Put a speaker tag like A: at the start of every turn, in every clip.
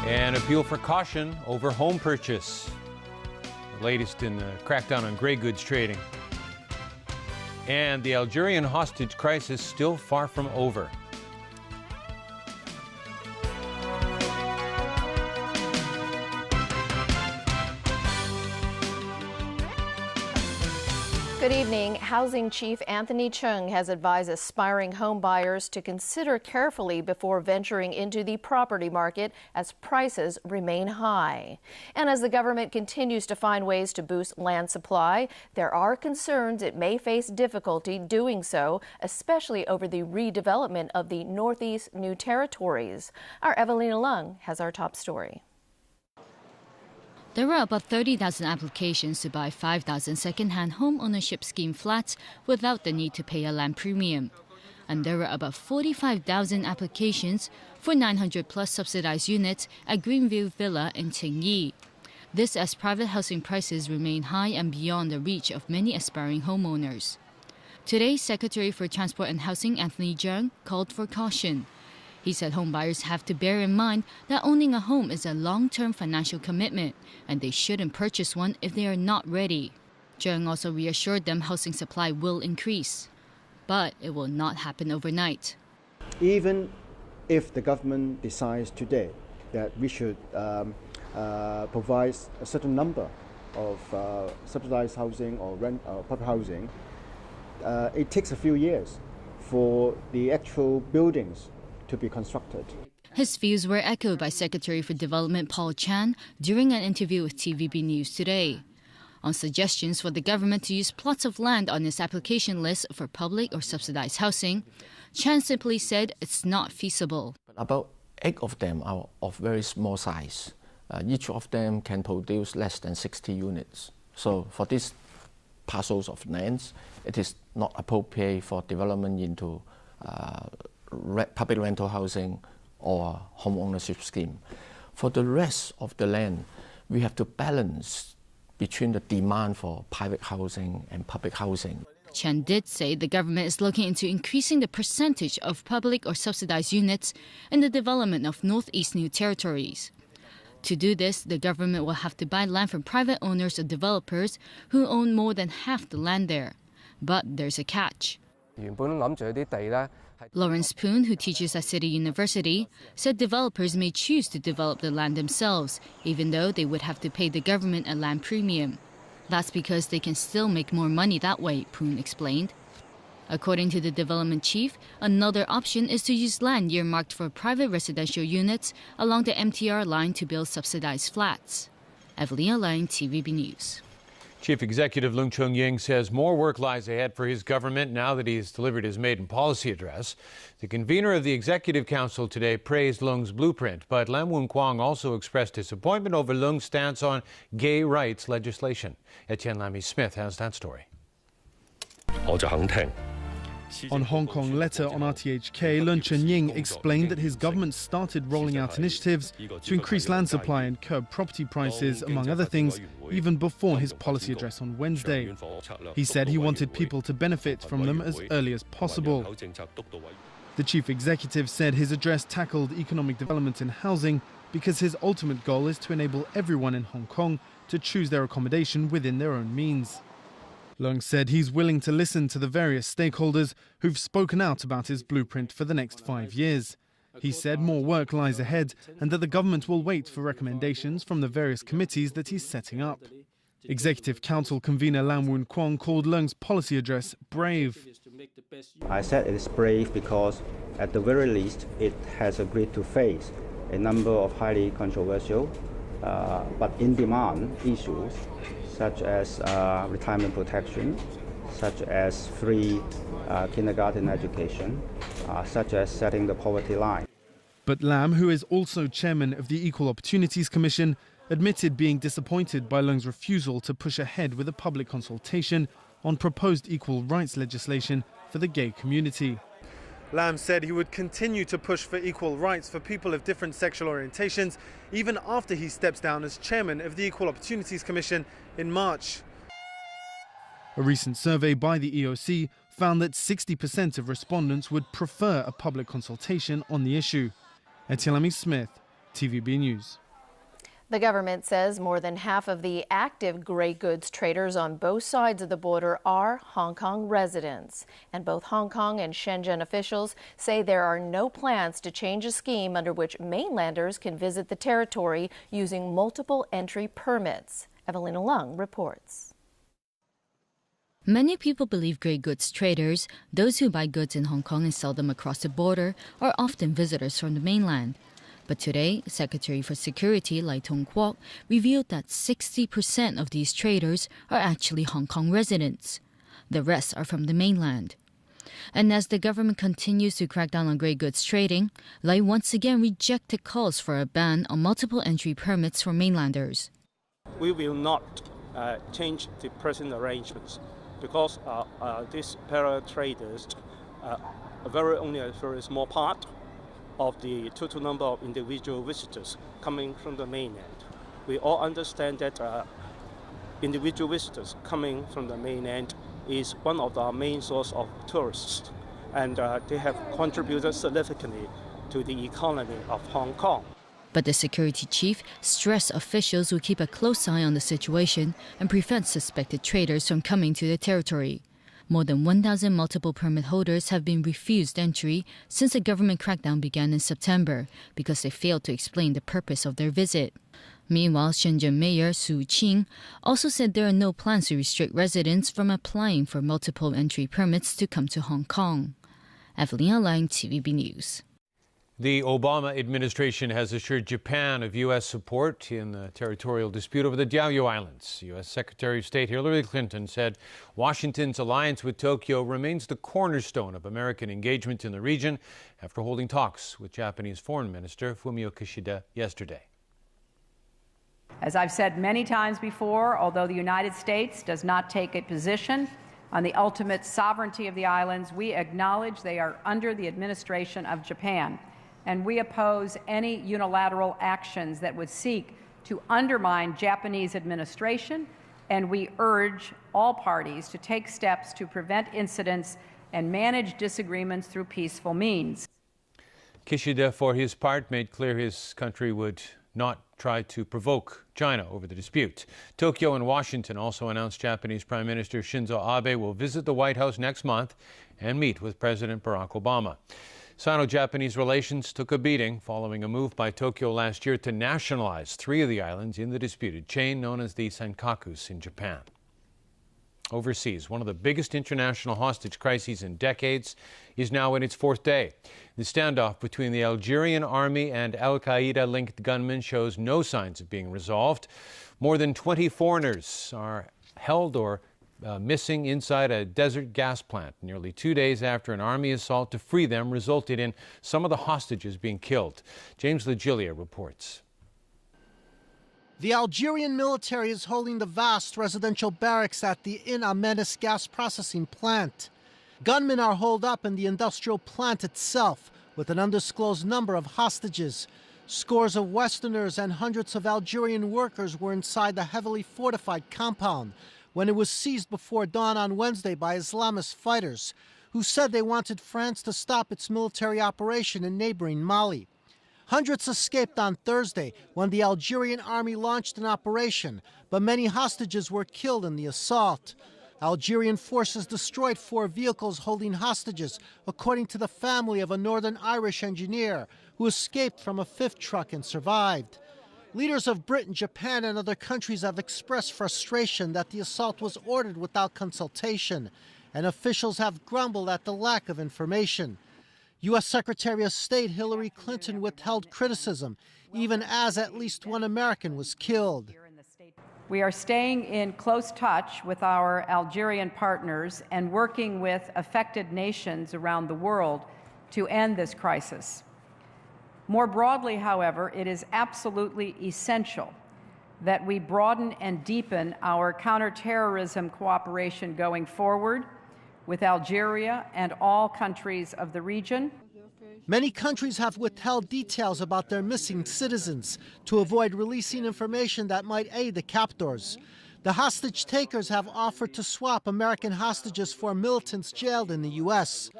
A: An appeal for caution over home purchase. The latest in the crackdown on grey goods trading. And the Algerian hostage crisis still far from over.
B: Good evening. Housing Chief Anthony Chung has advised aspiring home buyers to consider carefully before venturing into the property market as prices remain high. And as the government continues to find ways to boost land supply, there are concerns it may face difficulty doing so, especially over the redevelopment of the Northeast New Territories. Our Evelina Lung has our top story.
C: There were about 30,000 applications to buy 5,000 second-hand home ownership scheme flats without the need to pay a land premium. And there were about 45,000 applications for 900-plus subsidized units at Greenview Villa in Qingyi. This as private housing prices remain high and beyond the reach of many aspiring homeowners. Today, Secretary for Transport and Housing Anthony Cheung called for caution. He said homebuyers have to bear in mind that owning a home is a long-term financial commitment, and they shouldn't purchase one if they are not ready. Cheung also reassured them housing supply will increase, but it will not happen overnight.
D: Even if the government decides today that we should provide a certain number of subsidized housing or public housing, it takes a few years for the actual buildings to be constructed.
C: His views were echoed by Secretary for Development Paul Chan during an interview with TVB News Today. On suggestions for the government to use plots of land on its application list for public or subsidized housing, Chan simply said it's not feasible.
E: About 8 of them are of very small size. Each of them can produce less than 60 units. So for these parcels of lands, it is not appropriate for development into public rental housing or home ownership scheme. For the rest of the land, we have to balance between the demand for private housing and public housing.
C: Chen did say the government is looking into increasing the percentage of public or subsidized units in the development of Northeast New Territories. To do this, the government will have to buy land from private owners or developers who own more than half the land there. But there's a catch. Lawrence Poon, who teaches at City University, said developers may choose to develop the land themselves, even though they would have to pay the government a land premium. That's because they can still make more money that way, Poon explained. According to the development chief, another option is to use land earmarked for private residential units along the MTR line to build subsidized flats. Evelina Lang, TVB News.
A: Chief Executive Leung Chun-ying says more work lies ahead for his government now that he's delivered his maiden policy address. The convener of the Executive Council today praised Leung's blueprint, but Lam Woon-kwang also expressed disappointment over Leung's stance on gay rights legislation. Etienne Lamy-Smith has that story.
F: On Hong Kong letter on RTHK, Leung Chun-ying explained that his government started rolling out initiatives to increase land supply and curb property prices, among other things, even before his policy address on Wednesday. He said he wanted people to benefit from them as early as possible. The chief executive said his address tackled economic development in housing because his ultimate goal is to enable everyone in Hong Kong to choose their accommodation within their own means. Leung said he's willing to listen to the various stakeholders who've spoken out about his blueprint for the next 5 years. He said more work lies ahead and that the government will wait for recommendations from the various committees that he's setting up. Executive Council convener Lam Woon-kwang called Leung's policy address brave.
G: I said it is brave because, at the very least, it has agreed to face a number of highly controversial but in-demand issues, such as retirement protection, such as free kindergarten education, such as setting the poverty line.
F: But Lam, who is also chairman of the Equal Opportunities Commission, admitted being disappointed by Leung's refusal to push ahead with a public consultation on proposed equal rights legislation for the gay community. Lam said he would continue to push for equal rights for people of different sexual orientations even after he steps down as chairman of the Equal Opportunities Commission in March. A recent survey by the EOC found that 60% of respondents would prefer a public consultation on the issue. Etilami Smith, TVB News.
B: The government says more than half of the active gray goods traders on both sides of the border are Hong Kong residents. And both Hong Kong and Shenzhen officials say there are no plans to change a scheme under which mainlanders can visit the territory using multiple entry permits. Evelina Lung reports.
C: Many people believe gray goods traders, those who buy goods in Hong Kong and sell them across the border, are often visitors from the mainland. But today, Secretary for Security Lai Tong-kwok revealed that 60% of these traders are actually Hong Kong residents. The rest are from the mainland. And as the government continues to crack down on grey goods trading, Lai once again rejected calls for a ban on multiple entry permits for mainlanders.
H: We will not change the present arrangements because these parallel traders are only a very small part of the total number of individual visitors coming from the mainland. We all understand that individual visitors coming from the mainland is one of our main source of tourists, and they have contributed significantly to the economy of Hong Kong.
C: But the security chief stressed officials will keep a close eye on the situation and prevent suspected traders from coming to the territory. More than 1,000 multiple permit holders have been refused entry since the government crackdown began in September because they failed to explain the purpose of their visit. Meanwhile, Shenzhen Mayor Su Qing also said there are no plans to restrict residents from applying for multiple entry permits to come to Hong Kong. Evelina Lang, TVB News.
A: The Obama administration has assured Japan of U.S. support in the territorial dispute over the Diaoyu Islands. U.S. Secretary of State Hillary Clinton said Washington's alliance with Tokyo remains the cornerstone of American engagement in the region after holding talks with Japanese Foreign Minister Fumio Kishida yesterday.
I: As I've said many times before, although the United States does not take a position on the ultimate sovereignty of the islands, we acknowledge they are under the administration of Japan. And we oppose any unilateral actions that would seek to undermine Japanese administration, and we urge all parties to take steps to prevent incidents and manage disagreements through peaceful means.
A: Kishida, for his part, made clear his country would not try to provoke China over the dispute. Tokyo and Washington also announced Japanese Prime Minister Shinzo Abe will visit the White House next month and meet with President Barack Obama. Sino-Japanese relations took a beating following a move by Tokyo last year to nationalize 3 of the islands in the disputed chain known as the Senkakus in Japan. Overseas, one of the biggest international hostage crises in decades is now in its 4th day. The standoff between the Algerian army and al-Qaeda-linked gunmen shows no signs of being resolved. More than 20 foreigners are held or missing inside a desert gas plant nearly 2 days after an army assault to free them resulted in some of the hostages being killed. James Legilia reports.
J: The Algerian military is holding the vast residential barracks at the In Amenas gas processing plant. Gunmen are holed up in the industrial plant itself with an undisclosed number of hostages. Scores of Westerners and hundreds of Algerian workers were inside the heavily fortified compound when it was seized before dawn on Wednesday by Islamist fighters who said they wanted France to stop its military operation in neighboring Mali. Hundreds escaped on Thursday when the Algerian army launched an operation, but many hostages were killed in the assault. Algerian forces destroyed 4 vehicles holding hostages, according to the family of a Northern Irish engineer who escaped from a 5th truck and survived. Leaders of Britain, Japan, and other countries have expressed frustration that the assault was ordered without consultation, and officials have grumbled at the lack of information. U.S. Secretary of State Hillary Clinton withheld criticism, even as at least 1 American was killed.
I: We are staying in close touch with our Algerian partners and working with affected nations around the world to end this crisis. More broadly, however, it is absolutely essential that we broaden and deepen our counterterrorism cooperation going forward with Algeria and all countries of the region.
J: Many countries have withheld details about their missing citizens to avoid releasing information that might aid the captors. The hostage takers have offered to swap American hostages for militants jailed in the U.S.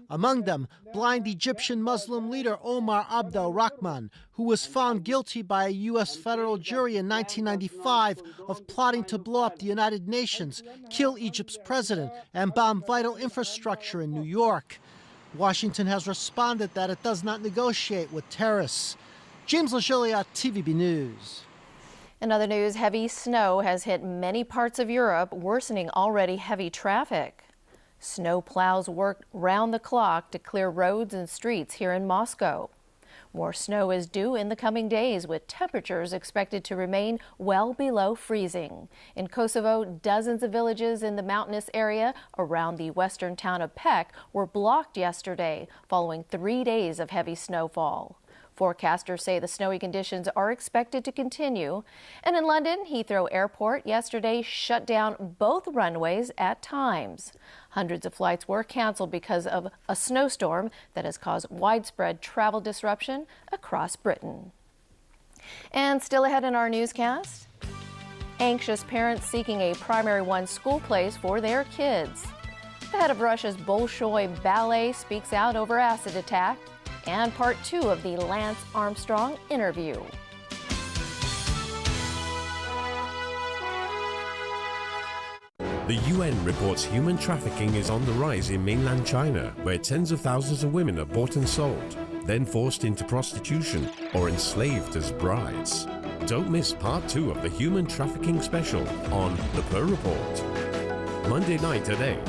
J: Among them, blind Egyptian Muslim leader Omar Abdel Rahman, who was found guilty by a U.S. federal jury in 1995 of plotting to blow up the United Nations, kill Egypt's president, and bomb vital infrastructure in New York. Washington has responded that it does not negotiate with terrorists. James LaJolia, TVB News.
B: In other news, heavy snow has hit many parts of Europe, worsening already heavy traffic. Snow plows worked round the clock to clear roads and streets here in Moscow. More snow is due in the coming days, with temperatures expected to remain well below freezing. In Kosovo, dozens of villages in the mountainous area around the western town of Pek were blocked yesterday, following 3 days of heavy snowfall. Forecasters say the snowy conditions are expected to continue. And in London, Heathrow Airport yesterday shut down both runways at times. Hundreds of flights were canceled because of a snowstorm that has caused widespread travel disruption across Britain. And still ahead in our newscast, anxious parents seeking a primary one school place for their kids. The head of Russia's Bolshoi Ballet speaks out over acid attack. And part 2 of the Lance Armstrong interview.
K: The UN reports human trafficking is on the rise in mainland China, where tens of thousands of women are bought and sold, then forced into prostitution or enslaved as brides. Don't miss part 2 of the human trafficking special on The Pearl Report, Monday night at 8.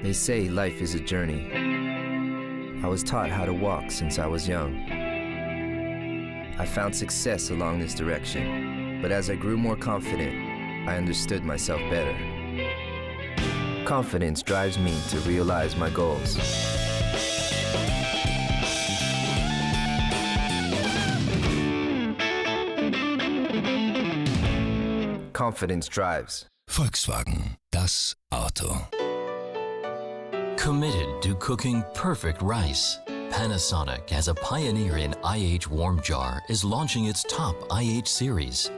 L: They say life is a journey. I was taught how to walk since I was young. I found success along this direction, but as I grew more confident, I understood myself better. Confidence drives me to realize my goals. Confidence drives.
M: Volkswagen, das Auto.
N: Committed to cooking perfect rice, Panasonic, as a pioneer in IH Warm Jar, is launching its top IH series.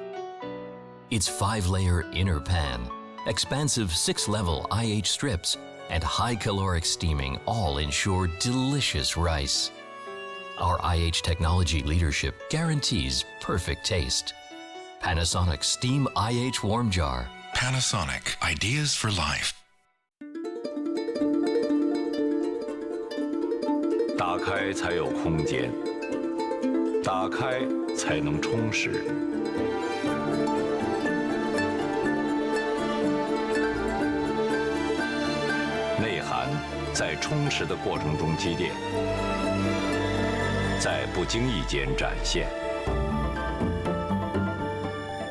N: Its 5-layer inner pan, expansive 6-level IH strips, and high-caloric steaming all ensure delicious rice. Our IH technology leadership guarantees perfect taste. Panasonic Steam IH Warm Jar.
M: Panasonic, ideas for life.
O: 打开才有空间，打开才能充实。内涵在充实的过程中积淀，在不经意间展现。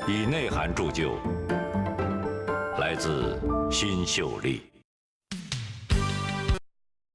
O: 以内涵铸就，来自新秀丽。